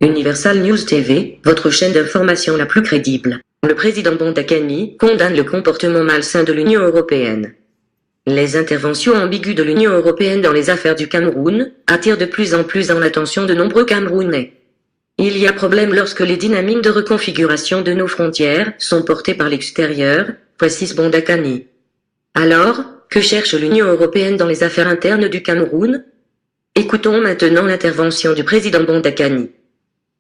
Universal News TV, votre chaîne d'information la plus crédible. Le président Bondakani condamne le comportement malsain de l'Union européenne. Les interventions ambiguës de l'Union européenne dans les affaires du Cameroun attirent de plus en plus l'attention de nombreux Camerounais. Il y a problème lorsque les dynamiques de reconfiguration de nos frontières sont portées par l'extérieur, précise Bondakani. Alors, que cherche l'Union européenne dans les affaires internes du Cameroun? Écoutons maintenant l'intervention du président Bondakani.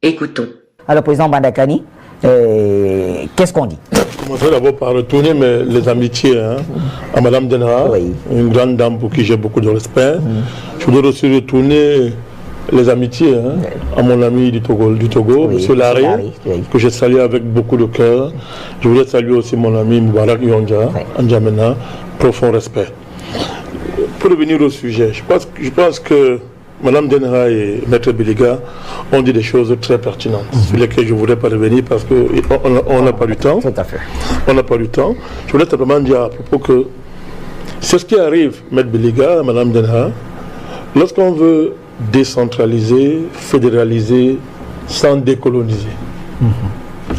Écoutons. Alors, président Bondakani, qu'est-ce qu'on dit? Je commencerai d'abord par retourner les amitiés à Madame Denra, oui, une grande dame pour qui j'ai beaucoup de respect. Je voudrais aussi retourner les amitiés à mon ami du Togo, oui, M. Larry, oui, que je salue avec beaucoup de cœur. Je voudrais saluer aussi mon ami Moubarak Yonja, oui, N'Djamena, profond respect. Pour revenir au sujet, je pense que Mme Denra et Maître Biliga ont dit des choses très pertinentes, sur lesquelles je ne voudrais pas revenir parce qu'on n'a pas du temps. Tout à fait. On n'a pas du temps. Je voulais simplement dire à propos que c'est ce qui arrive, Maître Biliga, Mme Denra, lorsqu'on veut décentraliser, fédéraliser, sans décoloniser.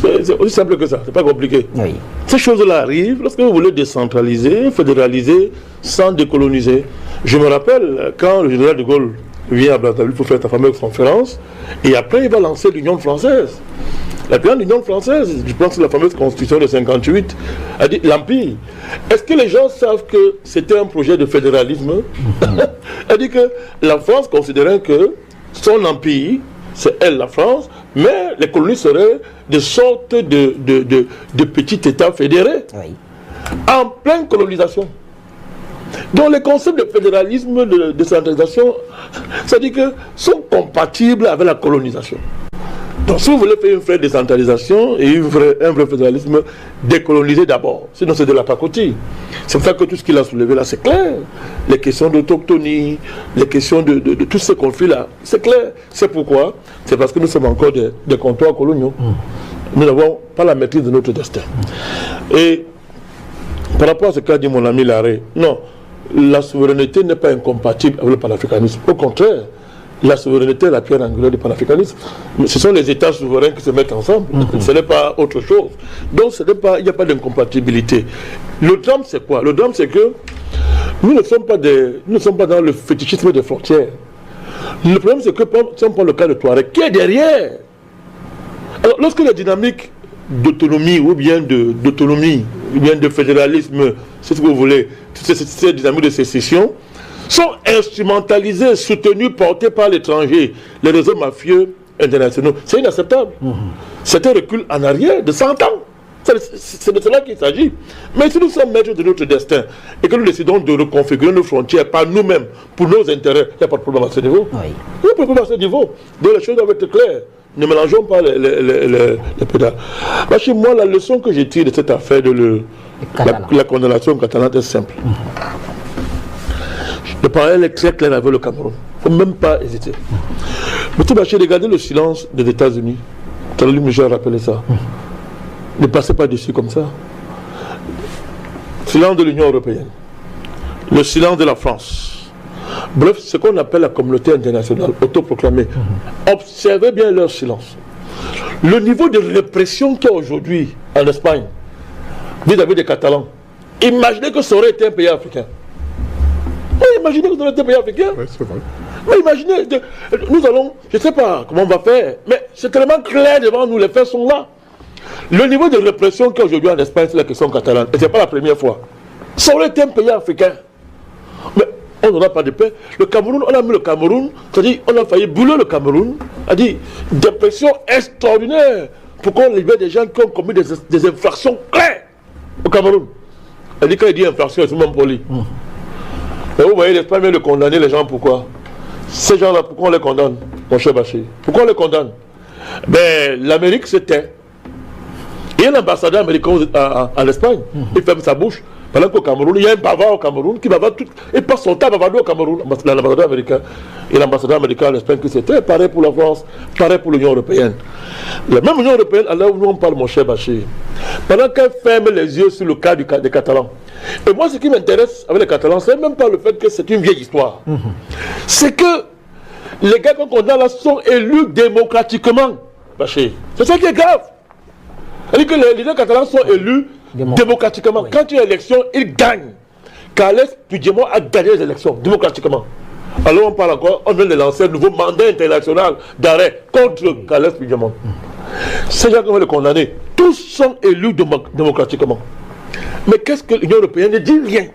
C'est aussi simple que ça, c'est pas compliqué. Oui. Ces choses-là arrivent lorsque vous voulez décentraliser, fédéraliser, sans décoloniser. Je me rappelle quand le général de Gaulle vient à Brazzaville pour faire sa fameuse conférence, et après il va lancer l'Union française. La grande Union française, je pense que la fameuse constitution de 58, a dit l'Empire. Est-ce que les gens savent que c'était un projet de fédéralisme? Elle dit que la France considérait que son empire, c'est elle la France, mais les colonies seraient des sortes de petits États fédérés, oui, en pleine colonisation. Donc les concepts de fédéralisme, de décentralisation, ça dit que sont compatibles avec la colonisation. Donc si vous voulez faire une vraie décentralisation et un vrai fédéralisme, décolonisé d'abord, sinon c'est de la pacotille. C'est pour ça que tout ce qu'il a soulevé là, c'est clair. Les questions d'autochtonie, les questions de tous ces conflits-là, c'est clair. C'est pourquoi? C'est parce que nous sommes encore des comptoirs coloniaux. Nous n'avons pas la maîtrise de notre destin. Et par rapport à ce qu'a dit mon ami Larrey, non, la souveraineté n'est pas incompatible avec le panafricanisme. Au contraire, la souveraineté est la pierre angulaire du panafricanisme. Ce sont les États souverains qui se mettent ensemble. Ce n'est pas autre chose. Donc il n'y a pas d'incompatibilité. Le drame, c'est quoi? Le drame, c'est que nous ne sommes pas dans le fétichisme des frontières. Le problème, c'est que si on prend le cas de Touareg, qui est derrière? Alors, lorsque la dynamique d'autonomie ou bien de fédéralisme, c'est ce que vous voulez, ces dynamiques de sécession, sont instrumentalisés, soutenus, portés par l'étranger, les réseaux mafieux internationaux. C'est inacceptable. C'est un recul en arrière de 100 ans. C'est de cela qu'il s'agit. Mais si nous sommes maîtres de notre destin et que nous décidons de reconfigurer nos frontières par nous-mêmes, pour nos intérêts, il n'y a pas de problème à ce niveau. Oui. Il n'y a pas de problème à ce niveau. Donc les choses doivent être claires. Ne mélangeons pas les pédales. Parce que moi, la leçon que je tire de cette affaire de la condamnation catalane est simple. Le parallèle est très clair avec le Cameroun. Il ne faut même pas hésiter. M. Bachir, regardez le silence des États-Unis. Tout à l'heure, Michel a rappelé ça. Ne passez pas dessus comme ça. Silence de l'Union européenne. Le silence de la France. Bref, ce qu'on appelle la communauté internationale autoproclamée. Observez bien leur silence. Le niveau de répression qu'il y a aujourd'hui en Espagne vis-à-vis des Catalans, imaginez que ça aurait été un pays africain. Imaginez que ça aurait été un pays africain. Oui, c'est vrai. Mais imaginez, nous allons, je ne sais pas comment on va faire, mais c'est tellement clair devant nous, les faits sont là. Le niveau de répression qu'il y a aujourd'hui en Espagne, c'est la question catalane. Et ce n'est pas la première fois. Ça aurait été un pays africain. Mais on n'aura pas de paix. Le Cameroun, on a mis le Cameroun, c'est-à-dire on a failli bouler le Cameroun, a dit des pressions extraordinaires pour qu'on libère des gens qui ont commis des infractions claires au Cameroun. Elle dit quand il dit infraction, c'est même poli. Et vous voyez, l'Espagne vient de condamner les gens, pourquoi? Ces gens-là, pourquoi on les condamne, mon cher Bachir? Pourquoi on les condamne? Ben, l'Amérique se tait. Il y a un ambassadeur américain en Espagne, il ferme sa bouche. Pendant qu'au Cameroun, il y a un bavard au Cameroun qui bavard tout. Il passe son temps à bavarder au Cameroun, l'ambassadeur américain. Et l'ambassadeur américain en Espagne qui c'était, pareil pour la France, pareil pour l'Union européenne. La même Union européenne, à l'heure où nous on parle, mon cher Bachir, pendant qu'elle ferme les yeux sur le cas des Catalans. Et moi, ce qui m'intéresse avec les Catalans, c'est même pas le fait que c'est une vieille histoire. C'est que Les gars qu'on condamne là sont élus démocratiquement. C'est ça qui est grave. C'est-à-dire que les leaders catalans sont élus démocratiquement. Oui. Quand il y a élection, ils gagnent. Carles Puigdemont a gagné les élections démocratiquement. Alors on parle encore, on vient de lancer un nouveau mandat international d'arrêt contre Carles Puigdemont. Ces gens qu'on va les condamner, tous sont élus démocratiquement. Mais qu'est-ce que l'Union européenne ne dit? Rien.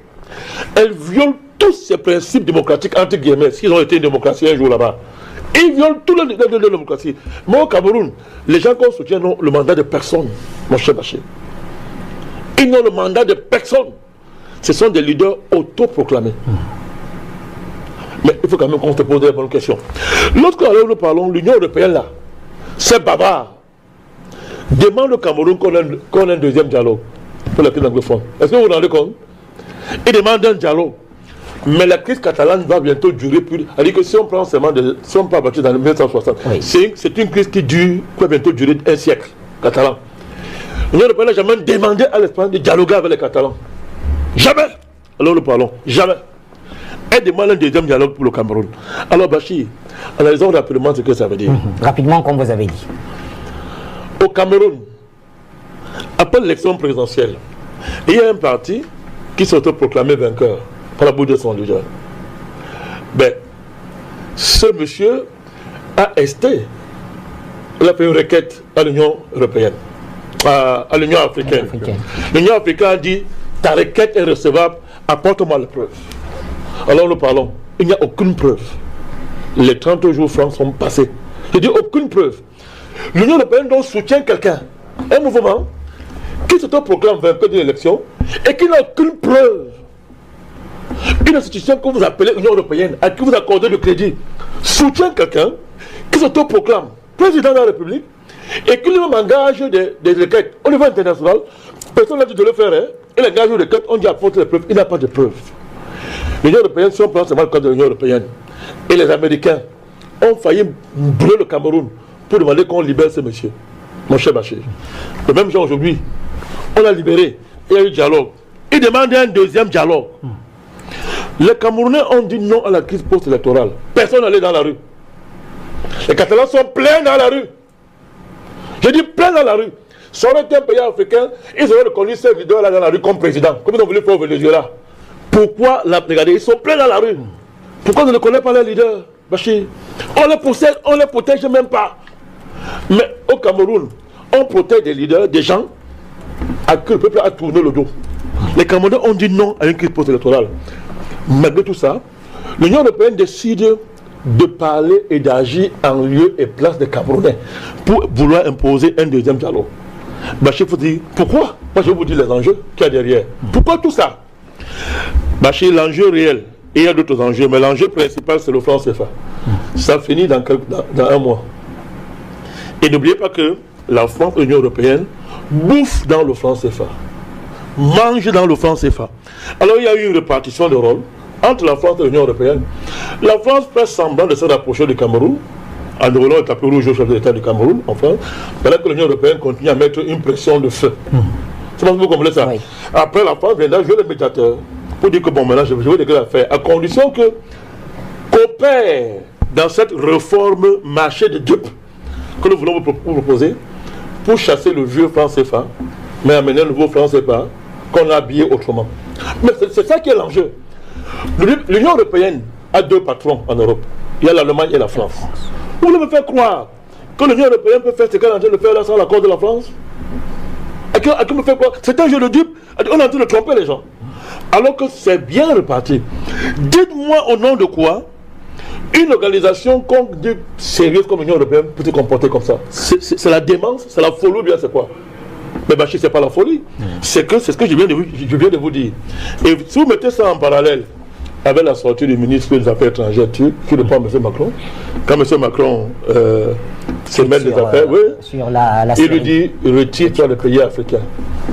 Elle viole tous ces principes démocratiques, entre guillemets, s'ils ont été une démocratie un jour là-bas. Ils violent tout le démocratie. Moi au Cameroun, les gens qu'on soutient n'ont le mandat de personne, mon cher Bachir. Ils n'ont le mandat de personne. Ce sont des leaders autoproclamés. Mais il faut quand même qu'on se pose des bonnes questions. Lorsque nous parlons, l'Union européenne là, c'est bavard. Demande au Cameroun qu'on ait un deuxième dialogue pour la crise anglophone. Est-ce que vous vous rendez compte? Il demande un dialogue. Mais la crise catalane va bientôt durer plus. C'est-à-dire que si on prend seulement si on pas battu dans les 1960, oui. C'est une crise qui va bientôt durer un siècle, catalan. L'Union européenne n'a jamais demandé à l'Espagne de dialoguer avec les Catalans. Jamais. Alors nous parlons, jamais. Elle demande un deuxième dialogue pour le Cameroun. Alors Bachir, analysons rapidement ce que ça veut dire. Rapidement, comme vous avez dit. Au Cameroun, après l'élection présidentielle, il y a un parti qui s'autoproclamait vainqueur par la bouche de son leader. Ben, ce monsieur a esté. Il a fait une requête à l'Union européenne, à l'Union africaine. L'Union africaine a dit, ta requête est recevable, apporte-moi les preuves. Alors nous parlons, il n'y a aucune preuve. Les 30 jours francs sont passés. Je dis aucune preuve. L'Union européenne donc soutient quelqu'un, un mouvement, qui s'autoproclame vainqueur d'une élection et qui n'a aucune preuve. Une institution que vous appelez Union européenne, à qui vous accordez le crédit, soutient quelqu'un qui s'autoproclame président de la République et qui lui-même engage des requêtes au niveau international. Personne n'a dit de le faire. Il engage une requête, on dit apporte les preuves. Il n'a pas de preuves. L'Union européenne, si on prend seulement le cas de l'Union européenne, et les Américains ont failli brûler le Cameroun pour demander qu'on libère ce monsieur, mon cher Bachir. Le même jour aujourd'hui, on l'a libéré, il y a eu dialogue. Il demande un deuxième dialogue. Les Camerounais ont dit non à la crise post-électorale. Personne n'allait dans la rue. Les Catalans sont pleins dans la rue. Je dis pleins dans la rue. Si on était un pays africain, ils auraient reconnu ces leaders là dans la rue comme président, comme ils ont voulu faire au Venezuela. Pourquoi regardez, ils sont pleins dans la rue. Pourquoi on ne connaît pas les leaders, Bachir? On les possède, on ne les protège même pas. Mais au Cameroun, on protège des leaders, des gens à qui le peuple a tourné le dos. Les Camerounais ont dit non à une crise post-électorale. Malgré tout ça, l'Union européenne décide de parler et d'agir en lieu et place des Camerounais pour vouloir imposer un deuxième dialogue. Bachir, il faut dire pourquoi? Moi, je vais vous dire les enjeux qu'il y a derrière. Pourquoi tout ça? Bachir, l'enjeu réel, et il y a d'autres enjeux, mais l'enjeu principal, c'est le franc CFA. Ça finit dans un mois. Et n'oubliez pas que la France et l'Union européenne bouffent dans le franc CFA, mangent dans le franc CFA. Alors il y a eu une répartition de rôle entre la France et l'Union européenne. La France fait semblant de se rapprocher du Cameroun, en déroulant le tapis rouge au chef de l'État du Cameroun, enfin, pendant que l'Union européenne continue à mettre une pression de feu. C'est pas que vous comprenez ça. Oui. Après, la France viendra jouer le médiateur pour dire que bon, maintenant je vais déclarer l'affaire, à condition que qu'opère dans cette réforme marché de dupes que nous voulons vous proposer pour chasser le vieux franc CFA, mais amener un nouveau franc CFA qu'on a habillé autrement. Mais c'est ça qui est l'enjeu. L'Union européenne a deux patrons en Europe. Il y a l'Allemagne et la France. Vous voulez me faire croire que l'Union européenne peut faire ce qu'elle est en train de faire là sans l'accord de la France? À qui me fait quoi? C'est un jeu de dupes. On est en train de tromper les gens. Alors que c'est bien reparti. Dites-moi au nom de quoi une organisation sérieuse comme l'Union européenne peut se comporter comme ça. C'est la démence, c'est la folie ou bien c'est quoi? Mais Bachir, c'est pas la folie. C'est ce que je viens de vous dire. Et si vous mettez ça en parallèle avec la sortie du ministre des Affaires étrangères turc, qui ne prend M. Macron, quand M. Macron se met des affaires, il lui dit retire-toi des pays africains.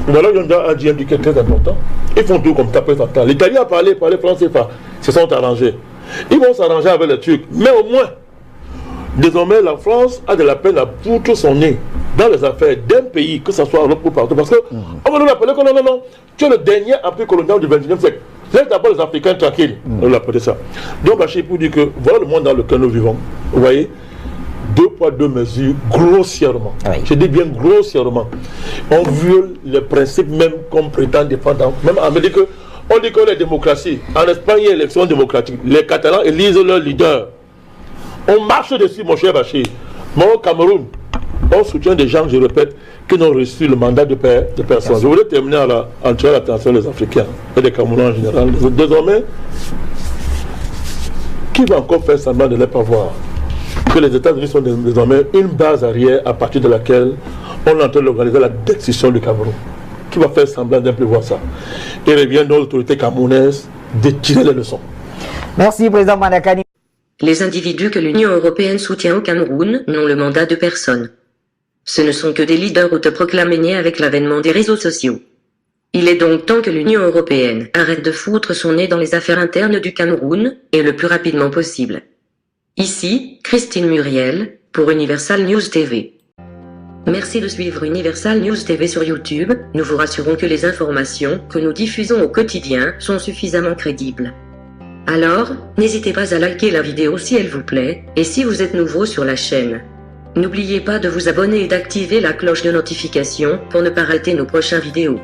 Voilà, il y a dit un truc très important. Ils font tout comme taper sa tête. L'Italie a parlé français, se sont arrangés. Ils vont s'arranger avec les Turcs. Mais au moins, désormais, la France a de la peine à foutre son nez dans les affaires d'un pays, que ce soit en Europe ou partout. Parce qu'on va nous rappeler que non, tu es le dernier empire colonial du XXIe siècle. Laisse d'abord les Africains tranquilles. On l'appelait ça. Donc, Bachir, pour dire que voilà le monde dans lequel nous vivons. Vous voyez, 2 poids, 2 mesures, grossièrement. Oui. Je dis bien grossièrement. On viole les principes même qu'on prétend défendre. Même en Amérique, on dit qu'on est démocratie. En Espagne, il y a élection démocratique. Les Catalans élisent leur leader. On marche dessus, mon cher Bachir. Moi, au Cameroun, on soutient des gens, je répète, qui n'ont reçu le mandat de personne. Je voulais terminer en attirant l'attention des Africains et des Camerounais en général. Désormais, qui va encore faire semblant de ne pas voir que les États-Unis sont désormais une base arrière à partir de laquelle on est en train d'organiser la destruction du Cameroun? Qui va faire semblant d'un peu voir ça? Il revient aux autorités camerounaises de tirer les leçons. Merci, Président Mandakani. Les individus que l'Union européenne soutient au Cameroun n'ont le mandat de personne. Ce ne sont que des leaders autoproclamés nés avec l'avènement des réseaux sociaux. Il est donc temps que l'Union européenne arrête de foutre son nez dans les affaires internes du Cameroun, et le plus rapidement possible. Ici, Christine Muriel, pour Universal News TV. Merci de suivre Universal News TV sur YouTube, nous vous rassurons que les informations que nous diffusons au quotidien sont suffisamment crédibles. Alors, n'hésitez pas à liker la vidéo si elle vous plaît, et si vous êtes nouveau sur la chaîne. N'oubliez pas de vous abonner et d'activer la cloche de notification pour ne pas rater nos prochaines vidéos.